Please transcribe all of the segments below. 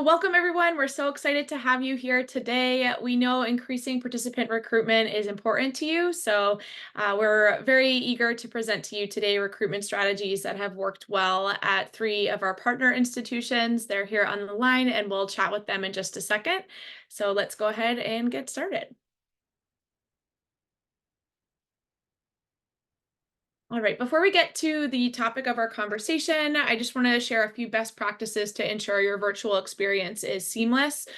Welcome everyone. We're so excited to have you here today. We know increasing participant recruitment is important to you, so we're very eager to present to you today recruitment strategies that have worked well at 3 of our partner institutions. They're here on the line and we'll chat with them in just a second. So let's go ahead and get started. All right, before we get to the topic of our conversation, I just want to share a few best practices to ensure your virtual experience is seamless.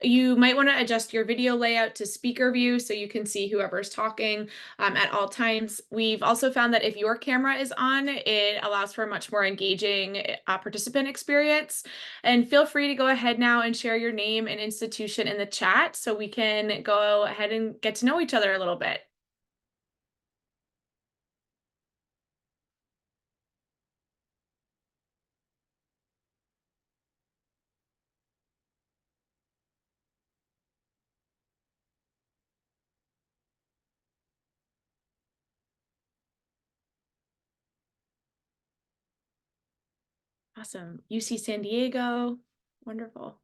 You might want to adjust your video layout to speaker view so you can see whoever's talking at all times. We've also found that if your camera is on, it allows for a much more engaging participant experience. And feel free to go ahead now and share your name and institution in the chat so we can go ahead and get to know each other a little bit. Awesome. UC San Diego. Wonderful.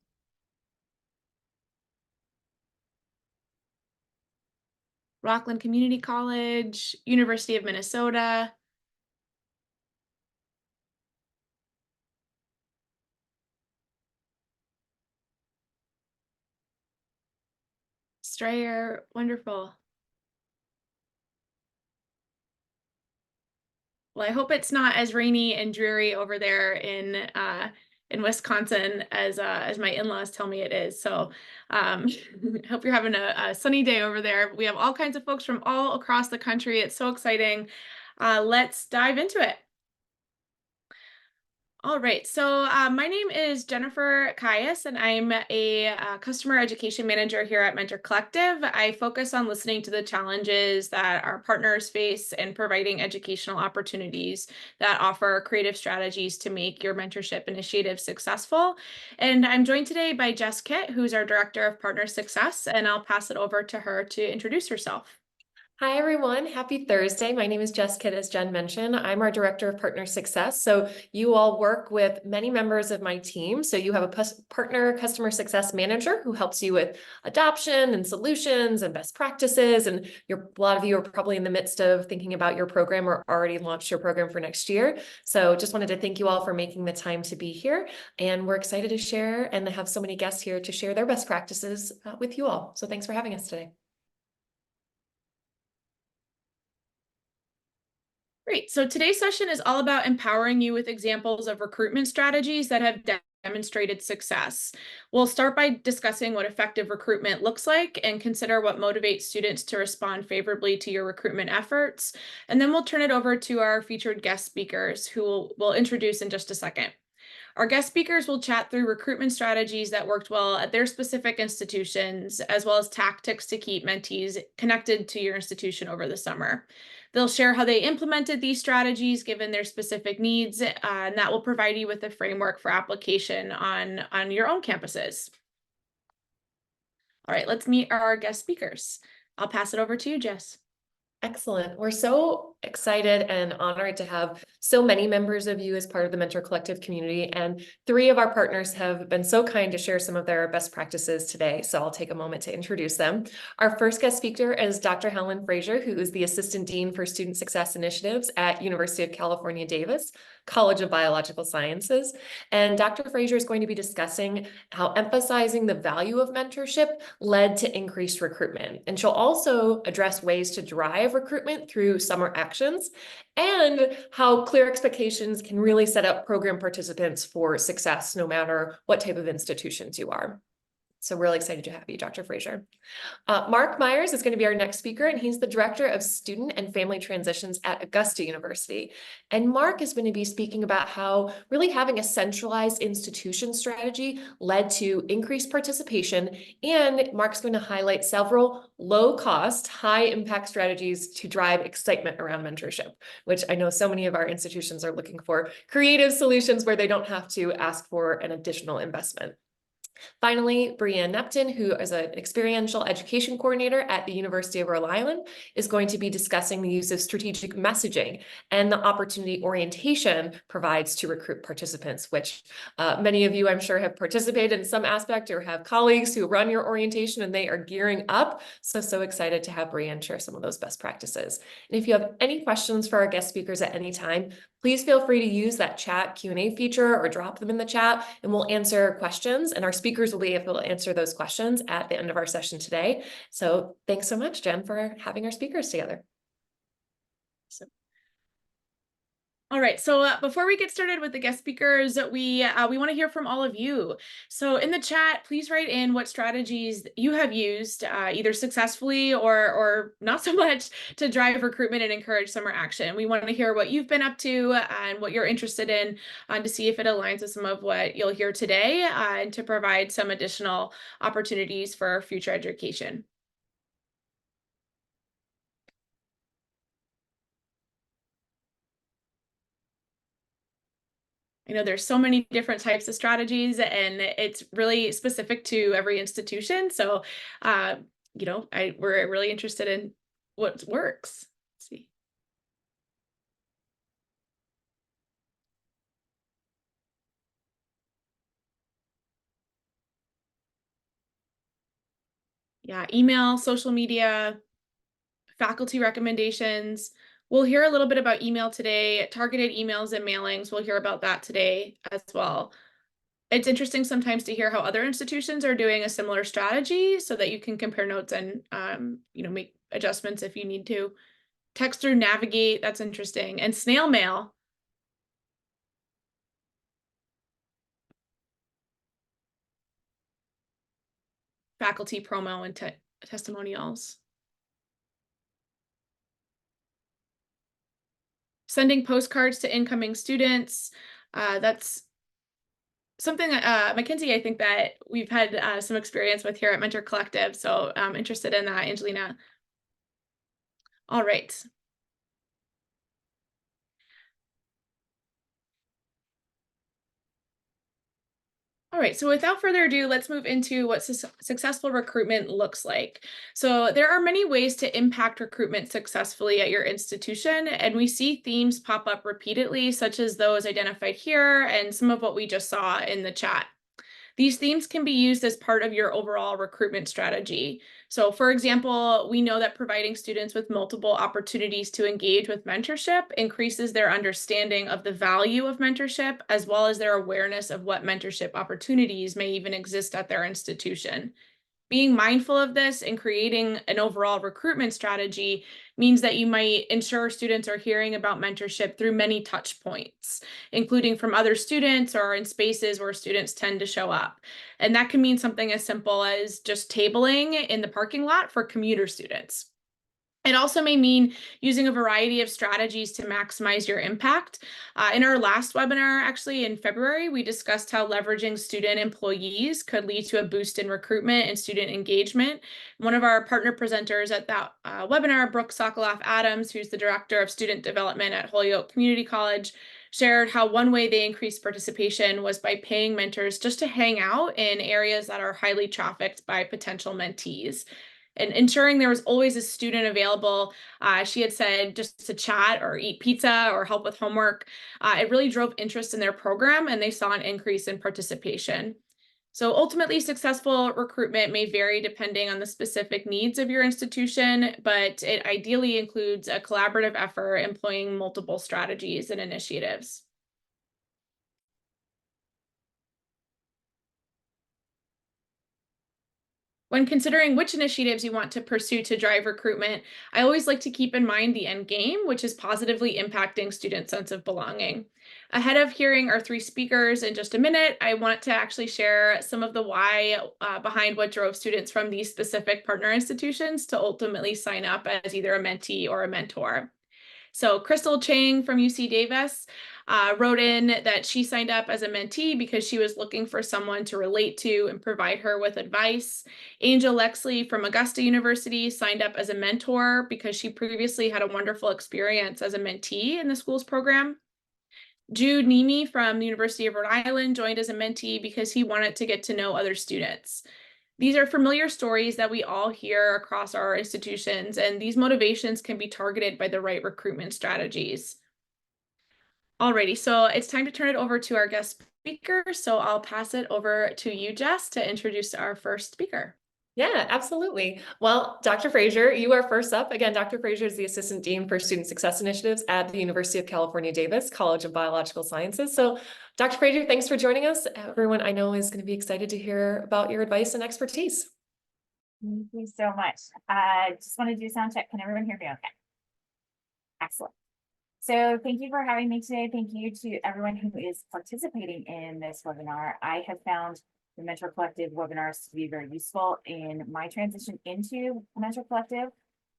Rockland Community College, University of Minnesota. Strayer, wonderful. Well, I hope it's not as rainy and dreary over there in Wisconsin as my in-laws tell me it is. So hope you're having a sunny day over there. We have all kinds of folks from all across the country. It's so exciting. Let's dive into it. All right, so my name is Jennifer Caius, and I'm a customer education manager here at Mentor Collective. I focus on listening to the challenges that our partners face and providing educational opportunities that offer creative strategies to make your mentorship initiative successful. And I'm joined today by Jess Kitt, who's our Director of Partner Success, and I'll pass it over to her to introduce herself. Hi, everyone. Happy Thursday. My name is Jess Kitt, as Jen mentioned. I'm our Director of Partner Success. So you all work with many members of my team. So you have a partner customer success manager who helps you with adoption and solutions and best practices. And a lot of you are probably in the midst of thinking about your program or already launched your program for next year. So just wanted to thank you all for making the time to be here. And we're excited to share and have so many guests here to share their best practices with you all. So thanks for having us today. Great. So today's session is all about empowering you with examples of recruitment strategies that have demonstrated success. We'll start by discussing what effective recruitment looks like and consider what motivates students to respond favorably to your recruitment efforts. And then we'll turn it over to our featured guest speakers, who we'll introduce in just a second. Our guest speakers will chat through recruitment strategies that worked well at their specific institutions, as well as tactics to keep mentees connected to your institution over the summer. They'll share how they implemented these strategies given their specific needs, and that will provide you with a framework for application on your own campuses. All right, let's meet our guest speakers. I'll pass it over to you, Jess. Excellent. We're so excited and honored to have so many members of you as part of the Mentor Collective community. And 3 of our partners have been so kind to share some of their best practices today. So I'll take a moment to introduce them. Our first guest speaker is Dr. Helen Frazier, who is the Assistant Dean for Student Success Initiatives at University of California, Davis College of Biological Sciences. And Dr. Frazier is going to be discussing how emphasizing the value of mentorship led to increased recruitment. And she'll also address ways to drive recruitment through summer actions and how clear expectations can really set up program participants for success, no matter what type of institutions you are. So really excited to have you, Dr. Frazier. Mark Myers is going to be our next speaker, and he's the Director of Student and Family Transitions at Augusta University. And Mark is going to be speaking about how really having a centralized institution strategy led to increased participation. And Mark's going to highlight several low-cost, high-impact strategies to drive excitement around mentorship, which I know so many of our institutions are looking for creative solutions where they don't have to ask for an additional investment. Finally, Brianne Nepton, who is an experiential education coordinator at the University of Rhode Island, is going to be discussing the use of strategic messaging and the opportunity orientation provides to recruit participants, which many of you, I'm sure, have participated in some aspect or have colleagues who run your orientation and they are gearing up. So excited to have Brianne share some of those best practices. And if you have any questions for our guest speakers at any time, please feel free to use that chat Q&A feature or drop them in the chat and we'll answer questions, and our speakers will be able to answer those questions at the end of our session today. So thanks so much, Jen, for having our speakers together. All right, so before we get started with the guest speakers, we want to hear from all of you. So in the chat, please write in what strategies you have used, either successfully or not so much, to drive recruitment and encourage summer action. We want to hear what you've been up to and what you're interested in, to see if it aligns with some of what you'll hear today, and to provide some additional opportunities for future education. I know there's so many different types of strategies and it's really specific to every institution. So, we're really interested in what works. Let's see. Yeah, email, social media, faculty recommendations. We'll hear a little bit about email today, targeted emails and mailings. We'll hear about that today as well. It's interesting sometimes to hear how other institutions are doing a similar strategy so that you can compare notes and make adjustments if you need to. Text through Navigate, that's interesting. And snail mail. Faculty promo and testimonials. Sending postcards to incoming students. That's something that Mackenzie, I think that we've had some experience with here at Mentor Collective. So I'm interested in that, Angelina. All right. All right, so without further ado, let's move into what successful recruitment looks like. So there are many ways to impact recruitment successfully at your institution, and we see themes pop up repeatedly, such as those identified here and some of what we just saw in the chat. These themes can be used as part of your overall recruitment strategy. So for example, we know that providing students with multiple opportunities to engage with mentorship increases their understanding of the value of mentorship, as well as their awareness of what mentorship opportunities may even exist at their institution. Being mindful of this and creating an overall recruitment strategy means that you might ensure students are hearing about mentorship through many touch points, including from other students or in spaces where students tend to show up. And that can mean something as simple as just tabling in the parking lot for commuter students. It also may mean using a variety of strategies to maximize your impact. In our last webinar, actually in February, we discussed how leveraging student employees could lead to a boost in recruitment and student engagement. One of our partner presenters at that webinar, Brooke Sokoloff-Adams, who's the Director of Student Development at Holyoke Community College, shared how one way they increased participation was by paying mentors just to hang out in areas that are highly trafficked by potential mentees. And ensuring there was always a student available. She had said just to chat or eat pizza or help with homework. It really drove interest in their program and they saw an increase in participation. So ultimately, successful recruitment may vary depending on the specific needs of your institution, but it ideally includes a collaborative effort employing multiple strategies and initiatives. When considering which initiatives you want to pursue to drive recruitment, I always like to keep in mind the end game, which is positively impacting student sense of belonging. Ahead of hearing our three speakers in just a minute, I want to actually share some of the why behind what drove students from these specific partner institutions to ultimately sign up as either a mentee or a mentor. So Crystal Chang from UC Davis wrote in that she signed up as a mentee because she was looking for someone to relate to and provide her with advice. Angel Lexley from Augusta University signed up as a mentor because she previously had a wonderful experience as a mentee in the school's program. Jude Nemi from the University of Rhode Island joined as a mentee because he wanted to get to know other students. These are familiar stories that we all hear across our institutions, and these motivations can be targeted by the right recruitment strategies. Alrighty, so it's time to turn it over to our guest speaker. So I'll pass it over to you, Jess, to introduce our first speaker. Yeah, absolutely. Well, Dr. Frazier, you are first up. Again, Dr. Frazier is the Assistant Dean for Student Success Initiatives at the University of California, Davis College of Biological Sciences. So, Dr. Frazier, thanks for joining us. Everyone I know is going to be excited to hear about your advice and expertise. Thank you so much. Just want to do a sound check. Can everyone hear me okay? Excellent. So thank you for having me today. Thank you to everyone who is participating in this webinar. I have found the Mentor Collective webinars to be very useful in my transition into Mentor Collective.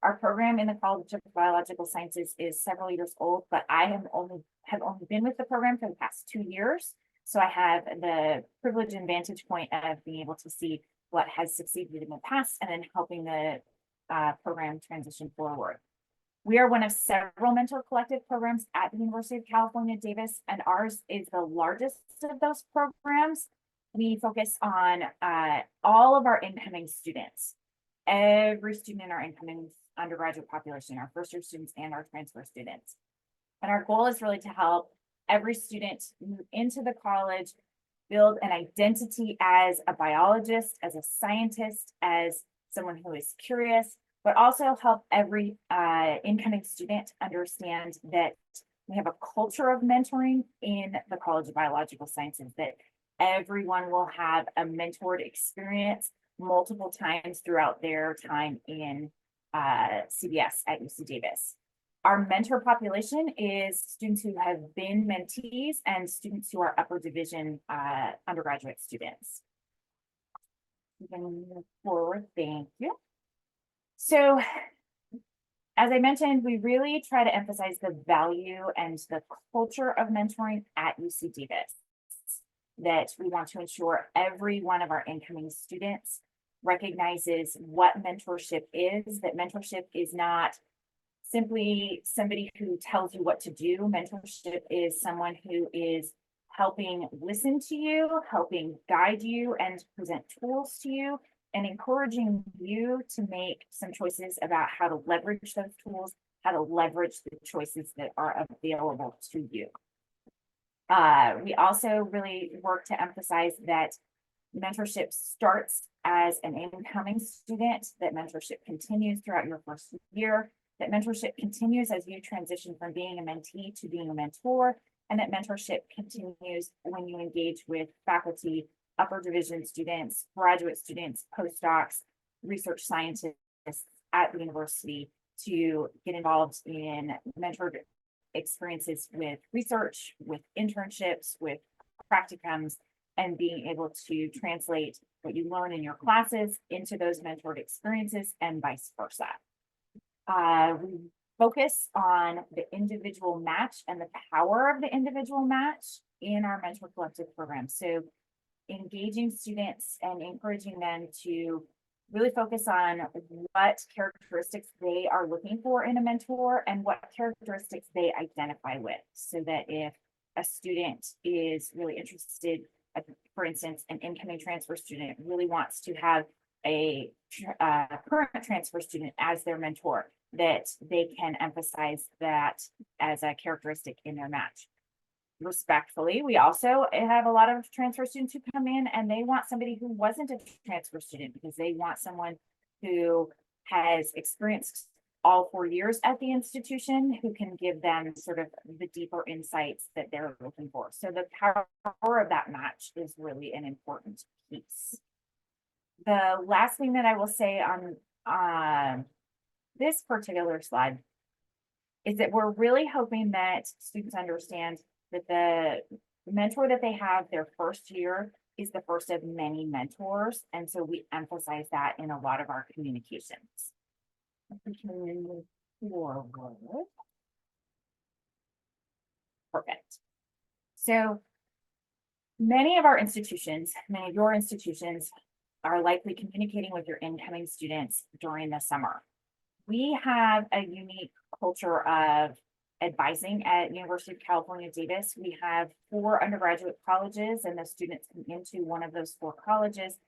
Our program in the College of Biological Sciences is several years old, but I have only been with the program for the past 2 years. So I have the privilege and vantage point of being able to see what has succeeded in the past and then helping the program transition forward. We are one of several Mentor Collective programs at the University of California, Davis, and ours is the largest of those programs. We focus on all of our incoming students, every student in our incoming undergraduate population, our first-year students and our transfer students. And our goal is really to help every student move into the college, build an identity as a biologist, as a scientist, as someone who is curious, but also help every incoming student understand that we have a culture of mentoring in the College of Biological Sciences, that everyone will have a mentored experience multiple times throughout their time in CBS at UC Davis. Our mentor population is students who have been mentees and students who are upper division undergraduate students. We can move forward, thank you. So, as I mentioned, we really try to emphasize the value and the culture of mentoring at UC Davis, that we want to ensure every one of our incoming students recognizes what mentorship is, that mentorship is not simply somebody who tells you what to do. Mentorship is someone who is helping listen to you, helping guide you and present tools to you, and encouraging you to make some choices about how to leverage those tools, how to leverage the choices that are available to you. We also really work to emphasize that mentorship starts as an incoming student, that mentorship continues throughout your first year, that mentorship continues as you transition from being a mentee to being a mentor, and that mentorship continues when you engage with faculty, upper division students, graduate students, postdocs, research scientists at the university to get involved in mentored experiences with research, with internships, with practicums, and being able to translate what you learn in your classes into those mentored experiences and vice versa. We focus on the individual match and the power of the individual match in our Mentor Collective program. So engaging students and encouraging them to really focus on what characteristics they are looking for in a mentor and what characteristics they identify with, so that if a student is really interested, for instance, an incoming transfer student really wants to have a current transfer student as their mentor, that they can emphasize that as a characteristic in their match. Respectfully, we also have a lot of transfer students who come in and they want somebody who wasn't a transfer student, because they want someone who has experienced all 4 years at the institution, who can give them sort of the deeper insights that they're looking for. So the power of that match is really an important piece. The last thing that I will say on this particular slide is that we're really hoping that students understand that the mentor that they have their first year is the first of many mentors. And so we emphasize that in a lot of our communications. We can move forward. Perfect. So many of our institutions, many of your institutions are likely communicating with your incoming students during the summer. We have a unique culture of advising at University of California, Davis. We have 4 undergraduate colleges, and the students come into one of those 4 colleges.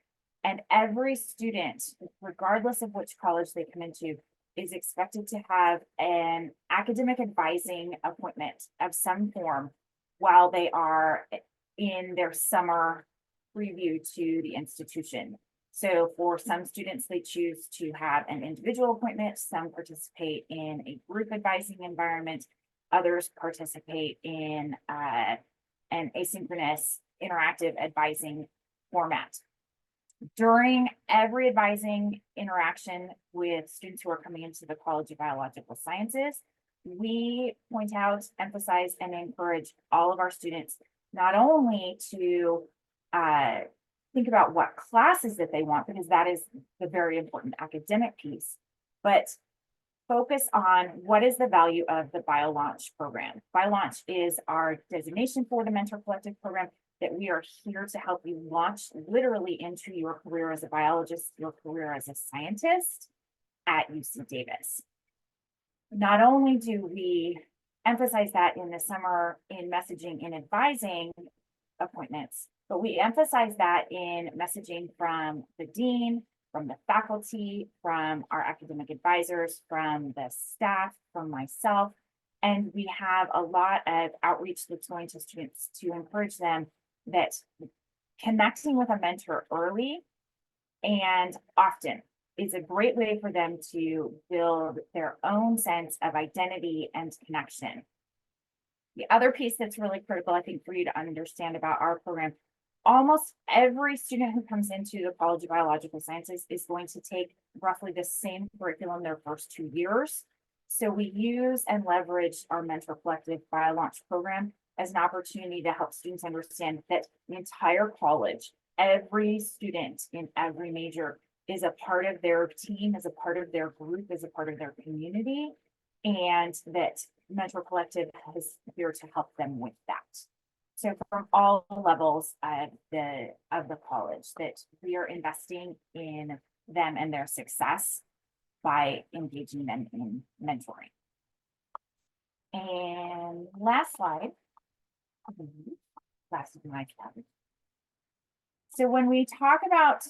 And every student, regardless of which college they come into, is expected to have an academic advising appointment of some form while they are in their summer preview to the institution. So for some students, they choose to have an individual appointment. Some participate in a group advising environment. Others participate in an asynchronous interactive advising format. During every advising interaction with students who are coming into the College of Biological Sciences, we point out, emphasize, and encourage all of our students not only to think about what classes that they want, because that is the very important academic piece, but focus on what is the value of the BioLaunch program. BioLaunch is our designation for the Mentor Collective program, that we are here to help you launch literally into your career as a biologist, your career as a scientist at UC Davis. Not only do we emphasize that in the summer in messaging and advising appointments, but we emphasize that in messaging from the dean, from the faculty, from our academic advisors, from the staff, from myself. And we have a lot of outreach that's going to students to encourage them that connecting with a mentor early and often is a great way for them to build their own sense of identity and connection. The other piece that's really critical, I think, for you to understand about our program, almost every student who comes into the College of Biological Sciences is going to take roughly the same curriculum their first 2 years. So we use and leverage our Mentor Collective BioLaunch program as an opportunity to help students understand that the entire college, every student in every major is a part of their team, is a part of their group, is a part of their community, and that Mentor Collective is here to help them with that. So from all levels of the college, that we are investing in them and their success by engaging them in mentoring. And last slide. Last of my tab. So when we talk about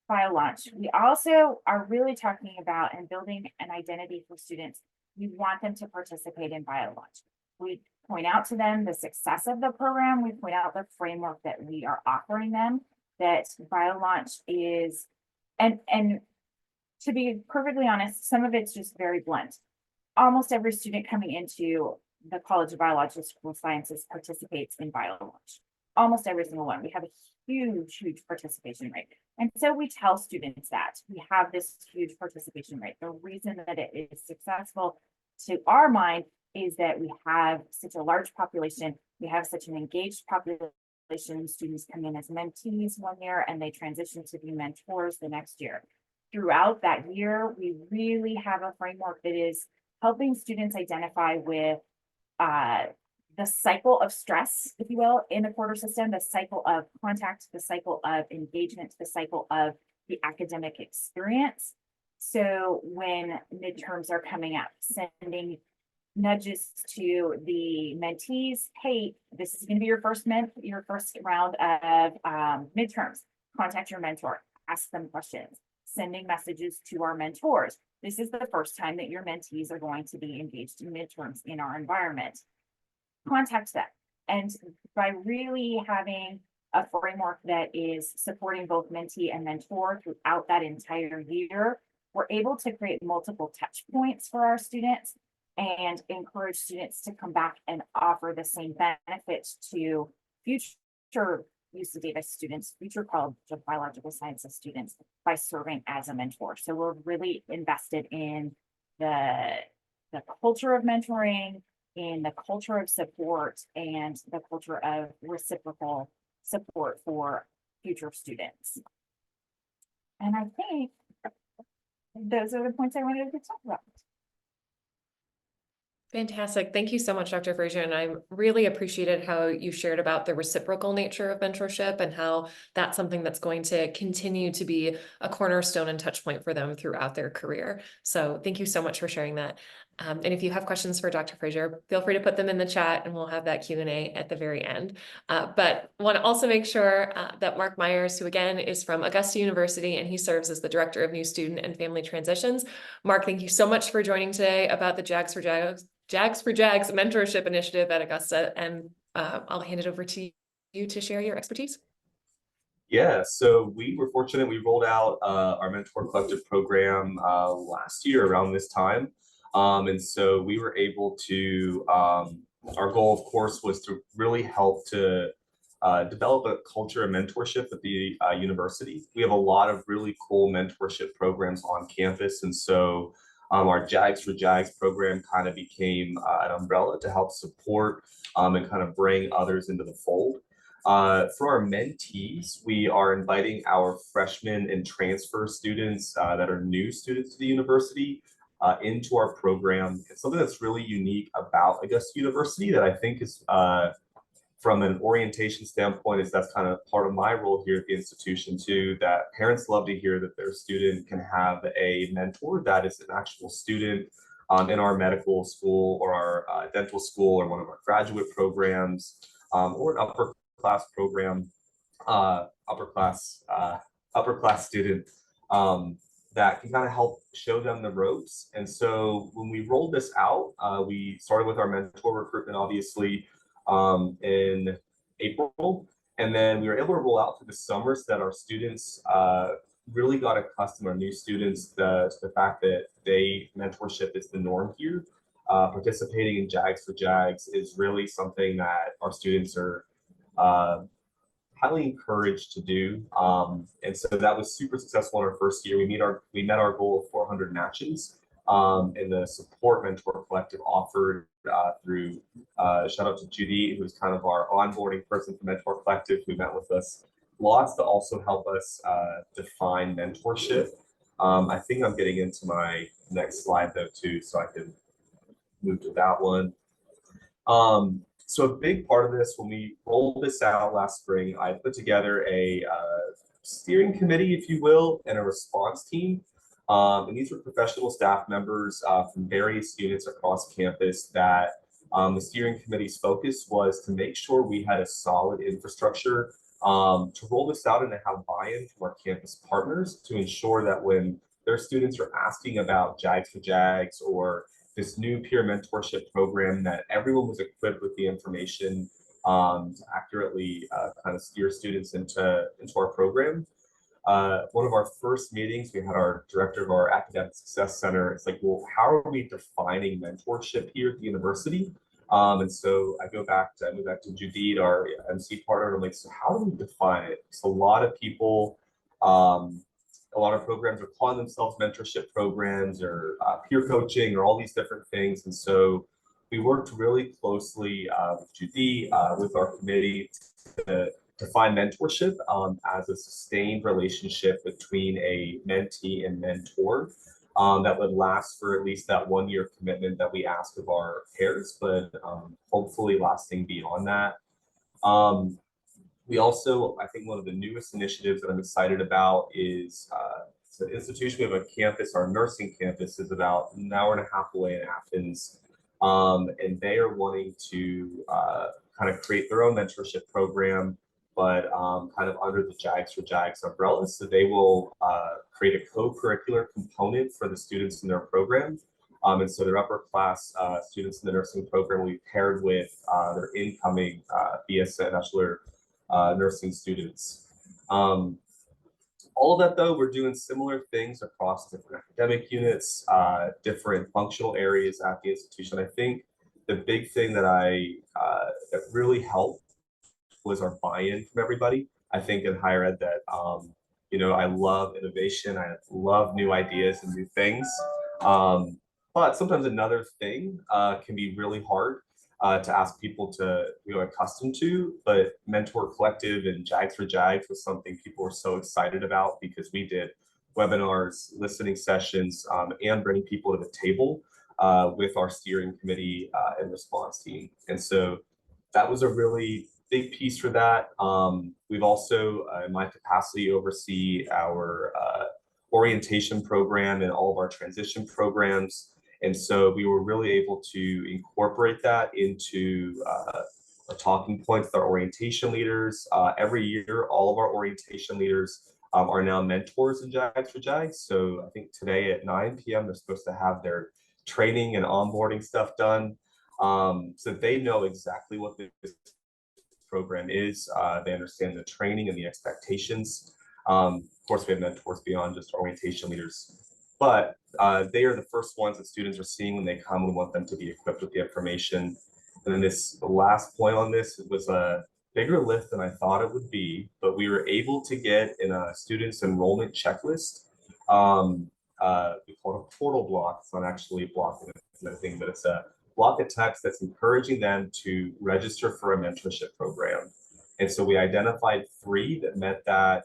BioLaunch, we also are really talking about and building an identity for students. We want them to participate in BioLaunch. We point out to them the success of the program. We point out the framework that we are offering them, that BioLaunch is, and to be perfectly honest, some of it's just very blunt. Almost every student coming into the College of Biological Sciences participates in BioLaunch. Almost every single one. We have a huge participation rate. And so we tell students that we have this huge participation rate. The reason that it is successful to our mind is that we have such a large population. We have such an engaged population. Students come in as mentees 1 year and they transition to be mentors the next year. Throughout that year, we really have a framework that is helping students identify with the cycle of stress, if you will, in the quarter system, the cycle of contact, the cycle of engagement, the cycle of the academic experience. So when midterms are coming up, sending nudges to the mentees, hey, this is going to be your first round of midterms. Contact your mentor, ask them questions, sending messages to our mentors. This is the first time that your mentees are going to be engaged in midterms in our environment. Contact them. And by really having a framework that is supporting both mentee and mentor throughout that entire year, we're able to create multiple touch points for our students and encourage students to come back and offer the same benefits to future UC Davis students, future College of Biological Sciences students by serving as a mentor. So we're really invested in the culture of mentoring, in the culture of support, and the culture of reciprocal support for future students. And I think those are the points I wanted to talk about. Fantastic. Thank you so much, Dr. Frazier. And I really appreciated how you shared about the reciprocal nature of mentorship and how that's something that's going to continue to be a cornerstone and touch point for them throughout their career. So thank you so much for sharing that. And if you have questions for Dr. Frazier, feel free to put them in the chat and we'll have that Q&A at the very end. But want to also make sure that Mark Myers, who again is from Augusta University and he serves as the Director of New Student and Family Transitions. Mark, thank you so much for joining today about the Jags for Jags Mentorship Initiative at Augusta. And I'll hand it over to you to share your expertise. Yeah, so we were fortunate. We rolled out our Mentor Collective program last year around this time. And so we were able to, our goal, of course, was to really help to develop a culture of mentorship at the university. We have a lot of really cool mentorship programs on campus. And so our Jags for Jags program kind of became an umbrella to help support and kind of bring others into the fold. For our mentees, we are inviting our freshmen and transfer students that are new students to the university into our program. It's something that's really unique about Augusta University that I think is, from an orientation standpoint, is that's kind of part of my role here at the institution too, that parents love to hear that their student can have a mentor that is an actual student in our medical school or our dental school or one of our graduate programs or an upper class program, upper class student that can kind of help show them the ropes. And so when we rolled this out, we started with our mentor recruitment, obviously, in April. And then we were able to roll out through the summer so that our students really got accustomed, our new students, to the fact that mentorship is the norm here. Participating in Jags for Jags is really something that our students are highly encouraged to do. And so that was super successful in our first year. We met our goal of 400 matches. And the support mentor collective offered through shout out to Judy, who's kind of our onboarding person for Mentor Collective, who met with us lots to also help us define mentorship. I think I'm getting into my next slide though too, so I can move to that one. So a big part of this, when we rolled this out last spring, I put together a steering committee, if you will, and a response team. And these were professional staff members from various units across campus that the steering committee's focus was to make sure we had a solid infrastructure to roll this out and to have buy-in from our campus partners to ensure that when their students are asking about Jags for Jags or this new peer mentorship program, that everyone was equipped with the information to accurately kind of steer students into our program. One of our first meetings, we had our director of our academic success center. It's like, well, how are we defining mentorship here at the university? And so I move back to Judith, our MC partner, and I'm like, so how do we define it? So a lot of people, a lot of programs are calling themselves mentorship programs or peer coaching or all these different things. And so we worked really closely with Judy, with our committee to define mentorship as a sustained relationship between a mentee and mentor that would last for at least that 1 year commitment that we ask of our pairs, but hopefully lasting beyond that. We also, I think one of the newest initiatives that I'm excited about is so the institution, we have a campus, our nursing campus is about an hour and a half away in Athens. And they are wanting to kind of create their own mentorship program, but kind of under the Jags for Jags umbrella. So they will create a co-curricular component for the students in their program. And so their upper class students in the nursing program will be paired with their incoming BSN Bachelor nursing students. All of that though, we're doing similar things across different academic units, different functional areas at the institution. I think the big thing that that really helped was our buy-in from everybody. I think in higher ed that, you know, I love innovation. I love new ideas and new things. But sometimes another thing can be really hard to ask people to accustomed to, but Mentor Collective and Jags for Jags was something people were so excited about because we did webinars, listening sessions, and bringing people to the table with our steering committee and response team. And so that was a really big piece for that. We've also, in my capacity, oversee our orientation program and all of our transition programs. And so we were really able to incorporate that into our talking points with our orientation leaders. Every year, all of our orientation leaders are now mentors in JAGS for JAGS. So I think today at 9 p.m. they're supposed to have their training and onboarding stuff done. So they know exactly what this program is. They understand the training and the expectations. Of course, we have mentors beyond just orientation leaders, but they are the first ones that students are seeing when they come. We want them to be equipped with the information. And then this last point on this was a bigger lift than I thought it would be, but we were able to get in a student's enrollment checklist. We call it a portal block. It's not actually blocking anything, but it's a block of text that's encouraging them to register for a mentorship program. And so we identified 3 that met that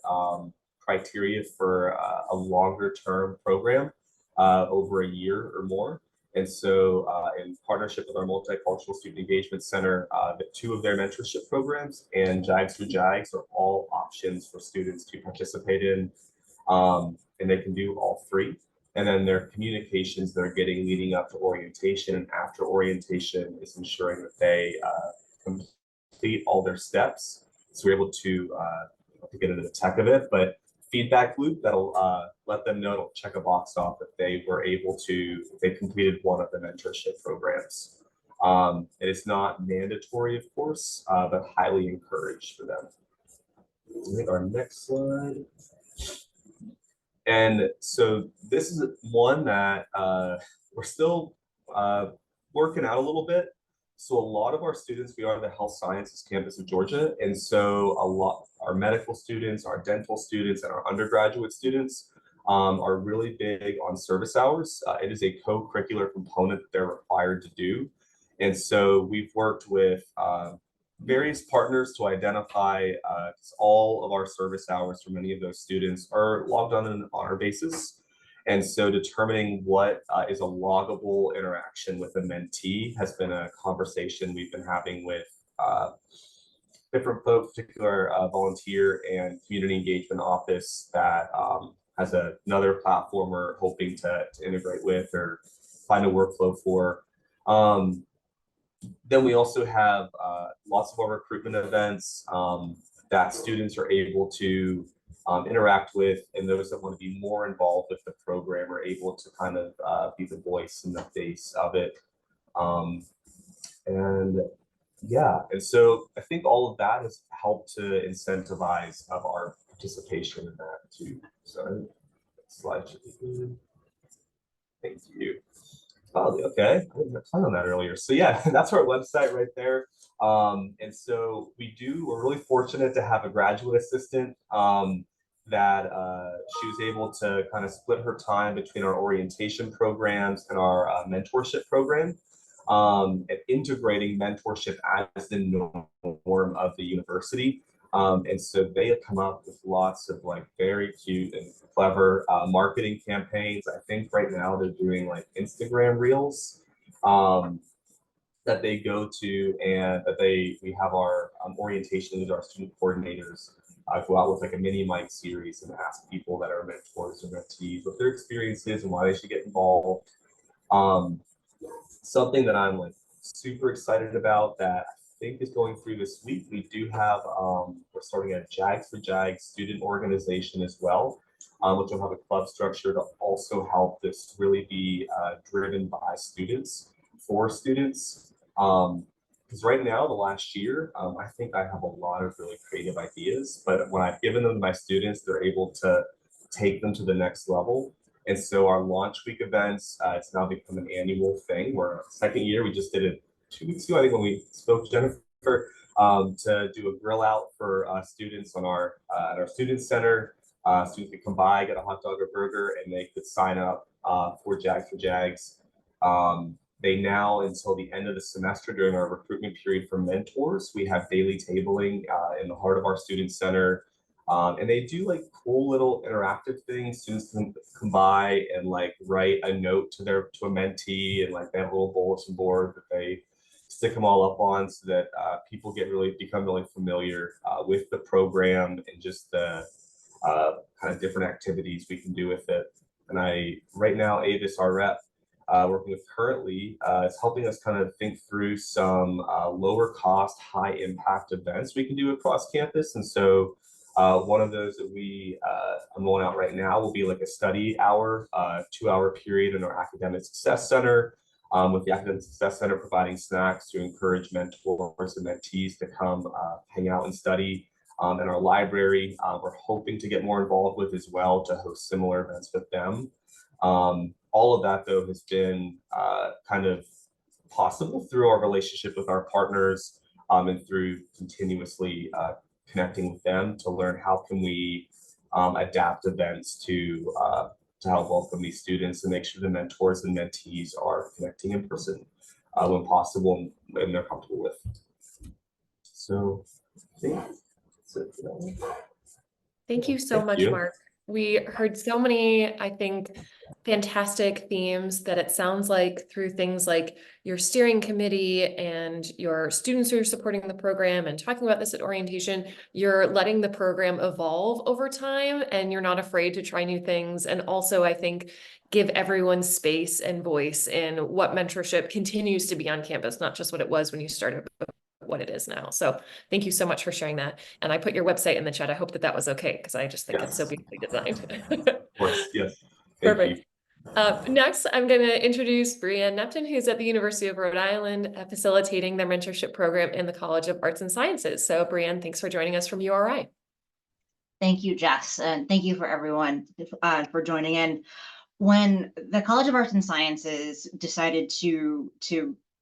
criteria for a longer term program over a year or more. And so in partnership with our Multicultural Student Engagement Center, 2 of their mentorship programs and JAGS for JAGS are all options for students to participate in. And they can do all 3. And then their communications they're getting leading up to orientation and after orientation is ensuring that they complete all their steps. So we're able to get into the tech of it, but feedback loop that'll let them know, it'll check a box off if they were able to, if they completed one of the mentorship programs. And it's not mandatory, of course, but highly encouraged for them. I think our next slide. And so this is one that we're still working out a little bit. So a lot of our students, we are the health sciences campus of Georgia. And so a lot, our medical students, our dental students, and our undergraduate students are really big on service hours. It is a co-curricular component that they're required to do. And so we've worked with various partners to identify all of our service hours for many of those students are logged on an honor basis. And so determining what is a loggable interaction with a mentee has been a conversation we've been having with different folks, particular volunteer and community engagement office that has another platform we're hoping to integrate with or find a workflow for. Then we also have lots of our recruitment events that students are able to interact with, and those that want to be more involved with the program are able to kind of be the voice and the face of it. And yeah, and so I think all of that has helped to incentivize of our participation in that too. So next slide should be good. Thank you. Oh, okay. I didn't plan on that earlier. So yeah, that's our website right there. And so we're really fortunate to have a graduate assistant that she was able to kind of split her time between our orientation programs and our mentorship program, and integrating mentorship as the norm of the university. And so they have come up with lots of like very cute and clever marketing campaigns. I think right now they're doing like Instagram reels that they go to, and that we have our orientation leaders, our student coordinators go out with like a mini mic series and ask people that are mentors or mentees what their experience is and why they should get involved. Something that I'm like super excited about that I think is going through this week, we do have, we're starting a JAGS for JAGS student organization as well, which will have a club structure to also help this really be driven by students, for students. Because right now, the last year, I think I have a lot of really creative ideas, but when I've given them to my students, they're able to take them to the next level. And so our launch week events, it's now become an annual thing. Where second year, we just did it 2 weeks ago, I think, when we spoke to Jennifer, to do a grill out for students on at our student center. Students could come by, get a hot dog or burger, and they could sign up for JAGS for JAGS. They now, until the end of the semester during our recruitment period for mentors, we have daily tabling in the heart of our student center. And they do like cool little interactive things. Students can come by and like write a note to a mentee, and like they have a little bulletin board that they stick them all up on, so that people become really familiar with the program and just the kind of different activities we can do with it. And right now, Avis, our rep, working with currently, is helping us kind of think through some lower cost, high impact events we can do across campus. And so one of those that I'm rolling out right now will be like a study hour, 2-hour period in our Academic Success Center, with the Academic Success Center providing snacks to encourage mentors and mentees to come hang out and study. In our library, we're hoping to get more involved with as well to host similar events with them. All of that, though, has been kind of possible through our relationship with our partners, and through continuously connecting with them to learn how can we adapt events to help welcome these students and make sure the mentors and mentees are connecting in person when possible and they're comfortable with. So I think that's it for that one. Thank you so much, Mark. We heard so many, I think, fantastic themes that it sounds like through things like your steering committee and your students who are supporting the program and talking about this at orientation, you're letting the program evolve over time and you're not afraid to try new things. And also, I think, give everyone space and voice in what mentorship continues to be on campus, not just what it was when you started, but what it is now. So thank you so much for sharing that. And I put your website in the chat. I hope that was okay, because I just think it's so beautifully designed. Of course, yes. Perfect. Next, I'm going to introduce Brianne Neptune, who's at the University of Rhode Island, facilitating their mentorship program in the College of Arts and Sciences. So Brianne, thanks for joining us from URI. Thank you, Jess, and thank you for everyone for joining in. When the College of Arts and Sciences decided to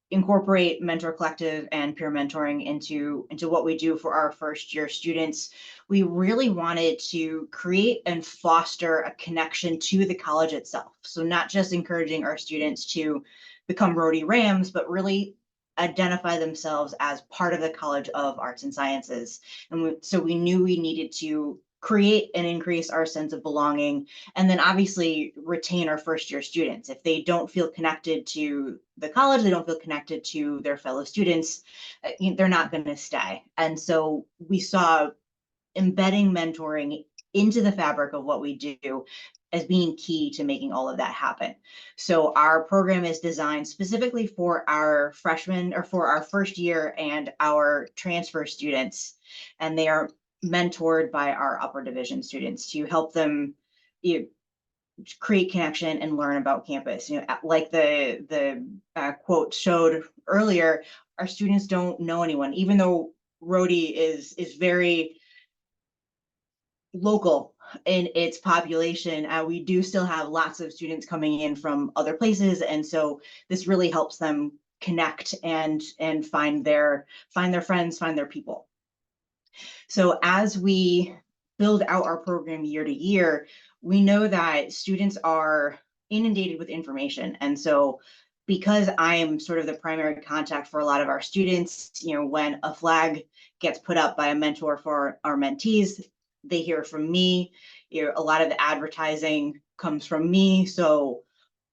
incorporate Mentor Collective and peer mentoring into what we do for our first year students, we really wanted to create and foster a connection to the college itself. So not just encouraging our students to become Rhody Rams, but really identify themselves as part of the College of Arts and Sciences. And so we knew we needed to create and increase our sense of belonging, and then obviously retain our first year students. If they don't feel connected to the college, they don't feel connected to their fellow students, they're not going to stay. And so we saw embedding mentoring into the fabric of what we do as being key to making all of that happen. So our program is designed specifically for our freshmen, or for our first year and our transfer students, and they are mentored by our upper division students to help them create connection and learn about campus. Like the quote showed earlier, our students don't know anyone, even though Rhody is very local in its population. We do still have lots of students coming in from other places, and so this really helps them connect and find their friends, find their people. So as we build out our program year to year, we know that students are inundated with information. And so because I am sort of the primary contact for a lot of our students, when a flag gets put up by a mentor for our mentees, they hear from me. A lot of the advertising comes from me. So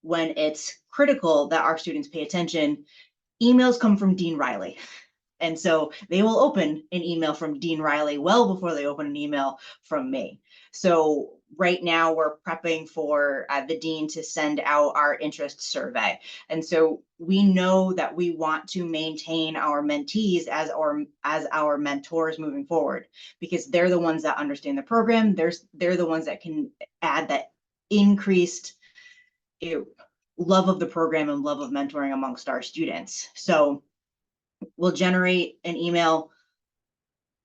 when it's critical that our students pay attention, emails come from Dean Riley. And so they will open an email from Dean Riley well before they open an email from me. So right now we're prepping for the dean to send out our interest survey. And so we know that we want to maintain our mentees as our mentors moving forward, because they're the ones that understand the program. They're the ones that can add that increased love of the program and love of mentoring amongst our students. So we'll generate an email,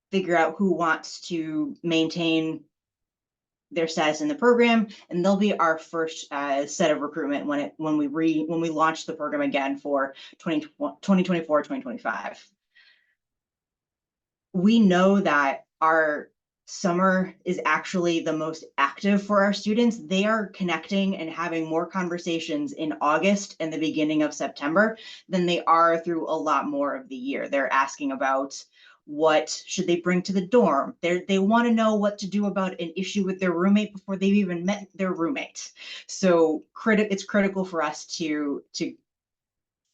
figure out who wants to maintain their status in the program, and they'll be our first set of recruitment when we launch the program again for 2024, 2025. We know that our summer is actually the most active for our students. They are connecting and having more conversations in August and the beginning of September than they are through a lot more of the year. They're asking about what should they bring to the dorm. They want to know what to do about an issue with their roommate before they've even met their roommate. So it's critical for us to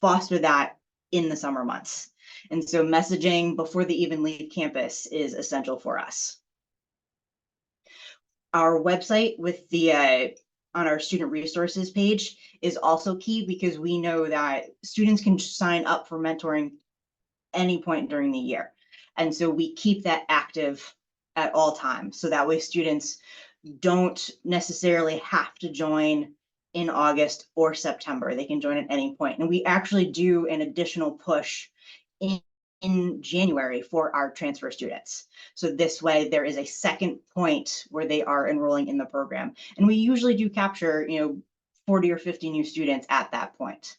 foster that in the summer months. And so messaging before they even leave campus is essential for us. Our website with our student resources page is also key, because we know that students can sign up for mentoring any point during the year. And so we keep that active at all times. So that way students don't necessarily have to join in August or September. They can join at any point. And we actually do an additional push in January for our transfer students. So this way there is a second point where they are enrolling in the program. And we usually do capture, 40 or 50 new students at that point.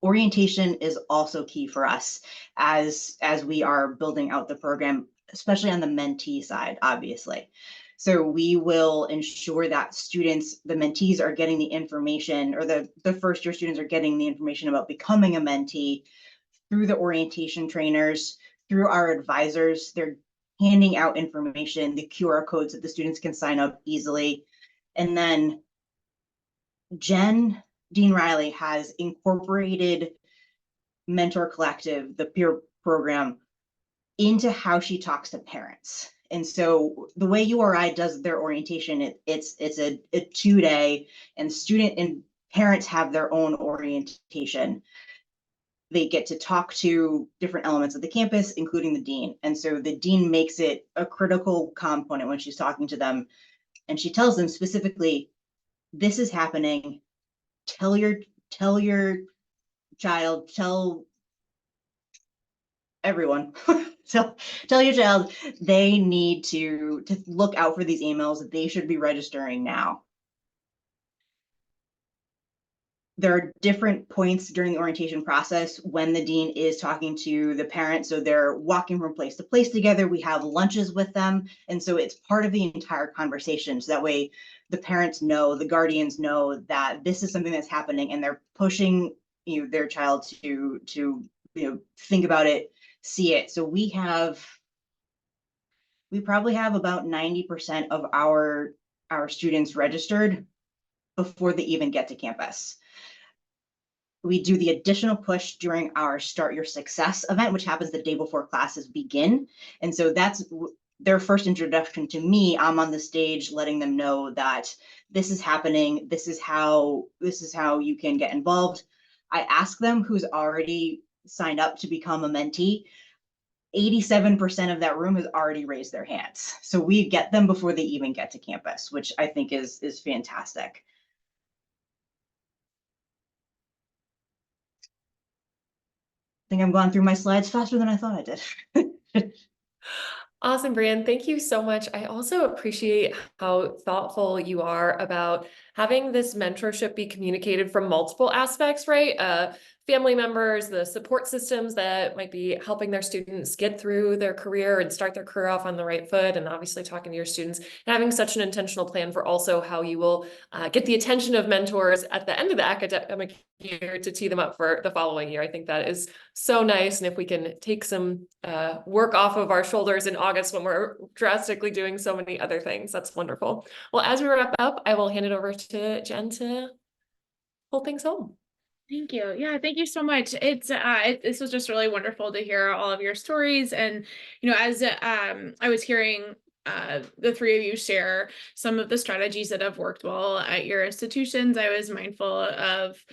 Orientation is also key for us as we are building out the program, especially on the mentee side, obviously. So we will ensure that students, the mentees, are getting the information, or the first year students are getting the information about becoming a mentee through the orientation trainers, through our advisors. They're handing out information, the QR codes that the students can sign up easily. And then Dean Riley has incorporated Mentor Collective, the peer program, into how she talks to parents. And so the way URI does their orientation, it's a 2-day, and student and parents have their own orientation. They get to talk to different elements of the campus, including the dean. And so the dean makes it a critical component when she's talking to them. And she tells them specifically, this is happening. Tell your child, tell everyone, tell your child they need to look out for these emails, that they should be registering now. There are different points during the orientation process when the dean is talking to the parents. So they're walking from place to place together. We have lunches with them. And so it's part of the entire conversation. So that way the parents know, the guardians know that this is something that's happening, and they're pushing their child to think about it, see it. So we probably have about 90% of our students registered before they even get to campus. We do the additional push during our Start Your Success event, which happens the day before classes begin. And so that's their first introduction to me. I'm on the stage letting them know that this is happening. This is how you can get involved. I ask them who's already signed up to become a mentee. 87% of that room has already raised their hands. So we get them before they even get to campus, which I think is fantastic. I think I'm going through my slides faster than I thought I did. Awesome, Brian. Thank you so much. I also appreciate how thoughtful you are about having this mentorship be communicated from multiple aspects, right? Family members, the support systems that might be helping their students get through their career and start their career off on the right foot, and obviously talking to your students, and having such an intentional plan for also how you will get the attention of mentors at the end of the academic year to tee them up for the following year. I think that is so nice. And if we can take some work off of our shoulders in August when we're drastically doing so many other things, that's wonderful. Well, as we wrap up, I will hand it over to Jen to pull things home. Thank you. Yeah, thank you so much. This was just really wonderful to hear all of your stories. And, as I was hearing the three of you share some of the strategies that have worked well at your institutions, I was mindful of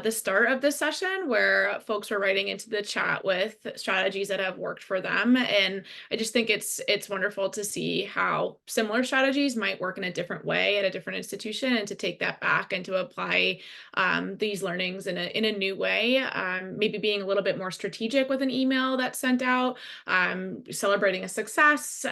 the start of this session where folks were writing into the chat with strategies that have worked for them. And I just think it's wonderful to see how similar strategies might work in a different way at a different institution, and to take that back and to apply these learnings in a new way, maybe being a little bit more strategic with an email that's sent out, celebrating a success,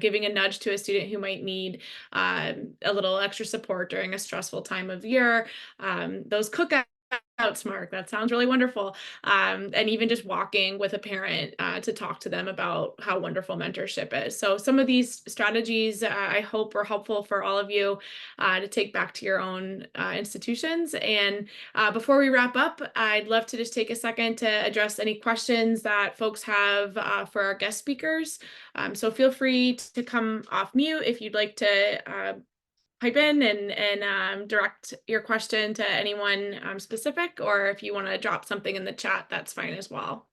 giving a nudge to a student who might need a little extra support during a stressful time of year. Those cookouts, Mark, that sounds really wonderful. And even just walking with a parent to talk to them about how wonderful mentorship is. So some of these strategies I hope were helpful for all of you to take back to your own institutions. And before we wrap up, I'd love to just take a second to address any questions that folks have for our guest speakers. So feel free to come off mute if you'd like to pipe in and direct your question to anyone specific, or if you want to drop something in the chat, that's fine as well.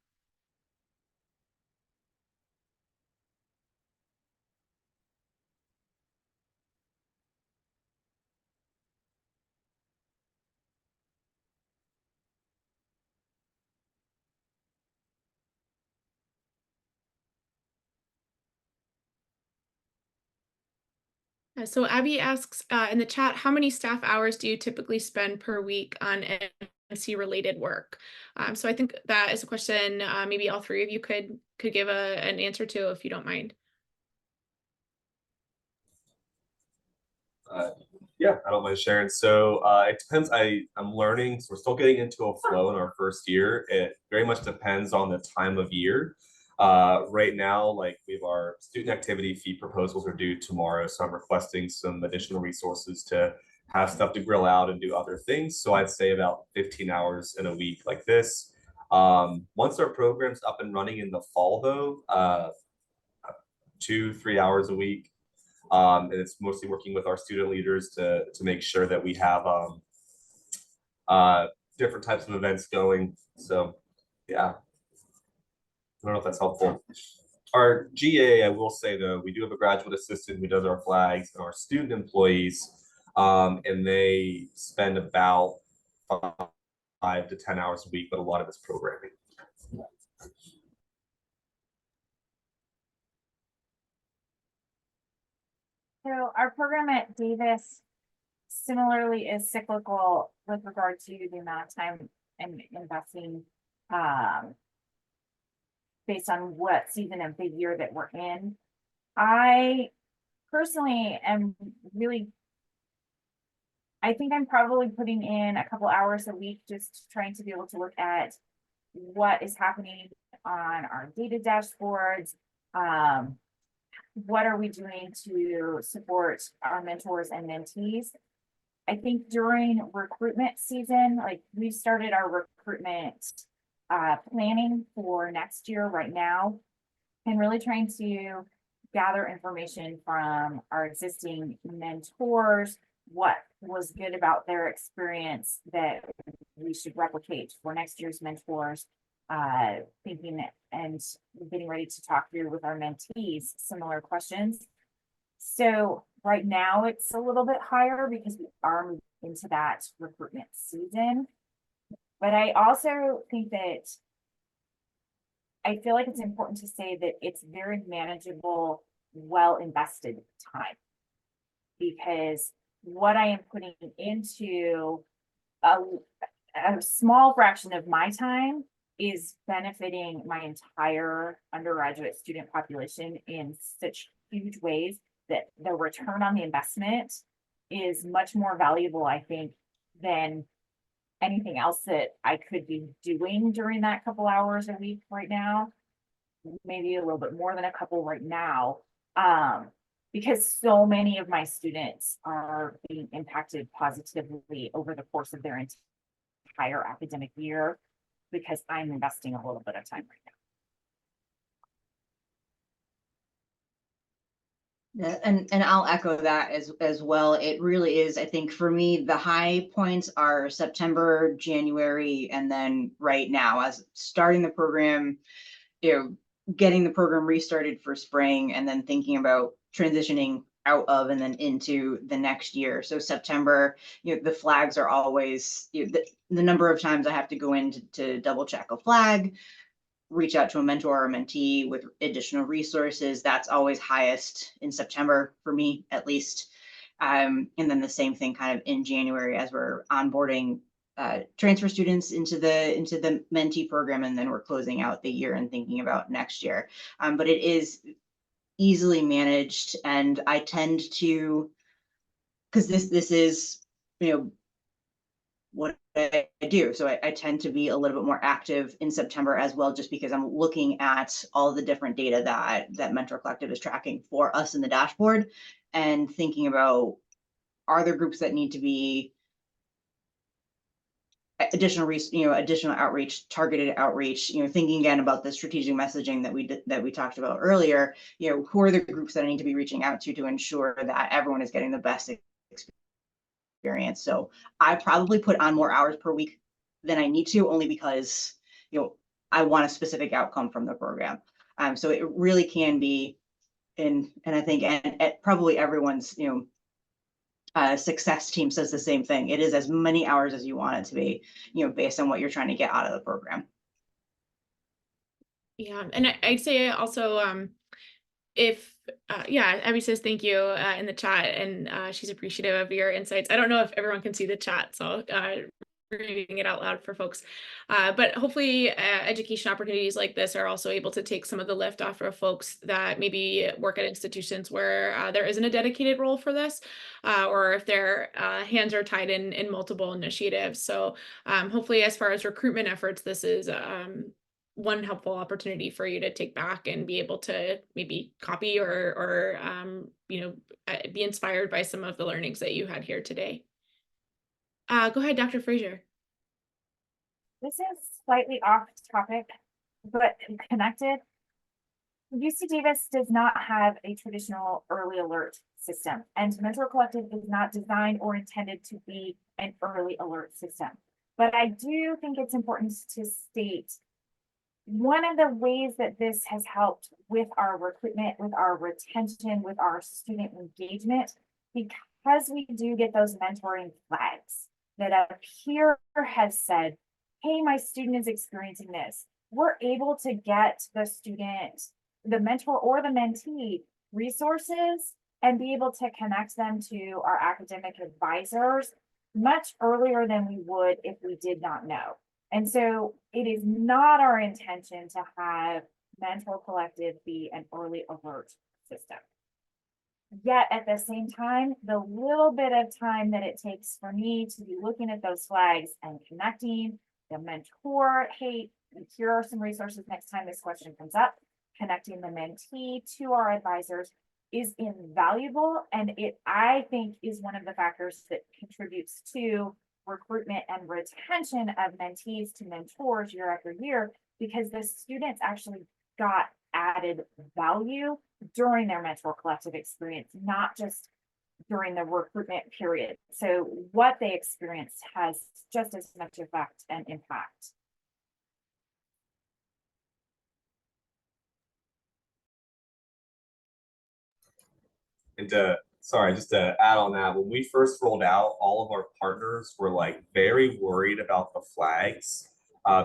So Abby asks in the chat, how many staff hours do you typically spend per week on NC related work? So I think that is a question maybe all three of you could give an answer to, if you don't mind. Yeah, I don't mind sharing. So it depends. I'm learning, so we're still getting into a flow in our first year. It very much depends on the time of year. Right now, like we have our student activity fee proposals are due tomorrow, so I'm requesting some additional resources to have stuff to grill out and do other things. So I'd say about 15 hours in a week like this. Once our program's up and running in the fall, though, 2-3 hours a week. And it's mostly working with our student leaders to make sure that we have different types of events going. So yeah, I don't know if that's helpful. Our GA, I will say though, we do have a graduate assistant who does our flags, and our student employees, and they spend about 5 to 10 hours a week, but a lot of it's programming. So our program at Davis similarly is cyclical with regard to the amount of time and investing based on what season of the year that we're in. I personally am really, I think I'm probably putting in a couple hours a week just trying to be able to look at what is happening on our data dashboards. What are we doing to support our mentors and mentees? I think during recruitment season, like we started our recruitment planning for next year right now, and really trying to gather information from our existing mentors, what was good about their experience that we should replicate for next year's mentors, thinking and getting ready to talk through with our mentees similar questions. So right now it's a little bit higher because we are moving into that recruitment season. But I also think that I feel like it's important to say that it's very manageable, well invested time, because what I am putting into a small fraction of my time is benefiting my entire undergraduate student population in such huge ways that the return on the investment is much more valuable, I think, than anything else that I could be doing during that couple hours a week right now. Maybe a little bit more than a couple right now, because so many of my students are being impacted positively over the course of their entire academic year, because I'm investing a little bit of time right now. Yeah, and I'll echo that as well. It really is, I think for me, the high points are September, January, and then right now as starting the program, getting the program restarted for spring, and then thinking about transitioning out of and then into the next year. So September, the flags are always, the number of times I have to go in to double check a flag, reach out to a mentor or mentee with additional resources. That's always highest in September for me, at least. And then the same thing kind of in January as we're onboarding transfer students into the mentee program, and then we're closing out the year and thinking about next year. But it is easily managed, and I tend to, because this is what I do. So I tend to be a little bit more active in September as well, just because I'm looking at all the different data that Mentor Collective is tracking for us in the dashboard, and thinking about, are there groups that need to be additional outreach, targeted outreach, thinking again about the strategic messaging that we talked about earlier, who are the groups that I need to be reaching out to ensure that everyone is getting the best experience. So I probably put on more hours per week than I need to, only because I want a specific outcome from the program. So it really can be, and I think and probably everyone's success team says the same thing. It is as many hours as you want it to be, based on what you're trying to get out of the program. Yeah, and I'd say also, if yeah, Abby says thank you in the chat, and she's appreciative of your insights. I don't know if everyone can see the chat, so reading it out loud for folks. But hopefully education opportunities like this are also able to take some of the lift off of folks that maybe work at institutions where there isn't a dedicated role for this, or if their hands are tied in multiple initiatives. So hopefully as far as recruitment efforts, this is one helpful opportunity for you to take back and be able to maybe copy or be inspired by some of the learnings that you had here today. Go ahead, Dr. Frazier. This is slightly off topic, but connected. UC Davis does not have a traditional early alert system, and Mentor Collective is not designed or intended to be an early alert system. But I do think it's important to state one of the ways that this has helped with our recruitment, with our retention, with our student engagement, because we do get those mentoring flags that a peer has said, hey, my student is experiencing this. We're able to get the student, the mentor or the mentee resources and be able to connect them to our academic advisors much earlier than we would if we did not know. And so it is not our intention to have Mentor Collective be an early alert system. Yet at the same time, the little bit of time that it takes for me to be looking at those flags and connecting the mentor, hey, here are some resources next time this question comes up, connecting the mentee to our advisors is invaluable. And it, I think, is one of the factors that contributes to recruitment and retention of mentees to mentors year after year, because the students actually got added value during their Mentor Collective experience, not just during the recruitment period. So what they experienced has just as much effect and impact. And sorry, just to add on that, when we first rolled out, all of our partners were like very worried about the flags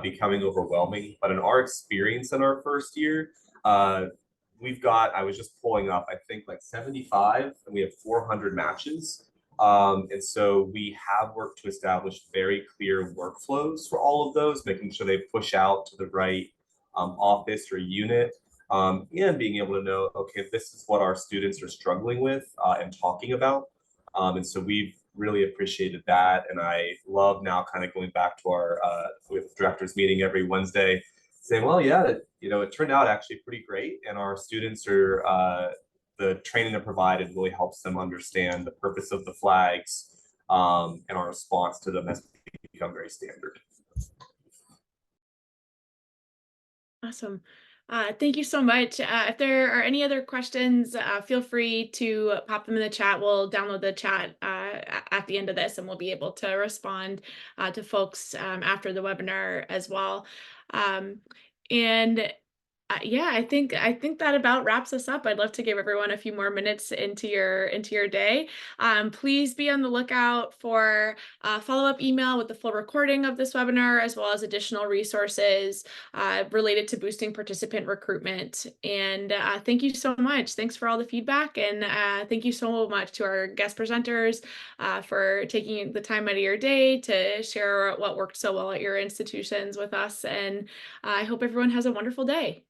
becoming overwhelming. But in our experience in our first year, we've got, I was just pulling up, I think like 75, and we have 400 matches. And so we have worked to establish very clear workflows for all of those, making sure they push out to the right office or unit. And being able to know, okay, this is what our students are struggling with and talking about. And so we've really appreciated that. And I love now kind of going back to our with directors meeting every Wednesday, saying, well, yeah, it turned out actually pretty great. And our students are, the training they're provided really helps them understand the purpose of the flags, and our response to them has become very standard. Awesome. Thank you so much. If there are any other questions, feel free to pop them in the chat. We'll download the chat at the end of this, and we'll be able to respond to folks after the webinar as well. Yeah, I think that about wraps us up. I'd love to give everyone a few more minutes into your day. Please be on the lookout for a follow-up email with the full recording of this webinar, as well as additional resources related to boosting participant recruitment. And thank you so much. Thanks for all the feedback, and thank you so much to our guest presenters for taking the time out of your day to share what worked so well at your institutions with us. And I hope everyone has a wonderful day.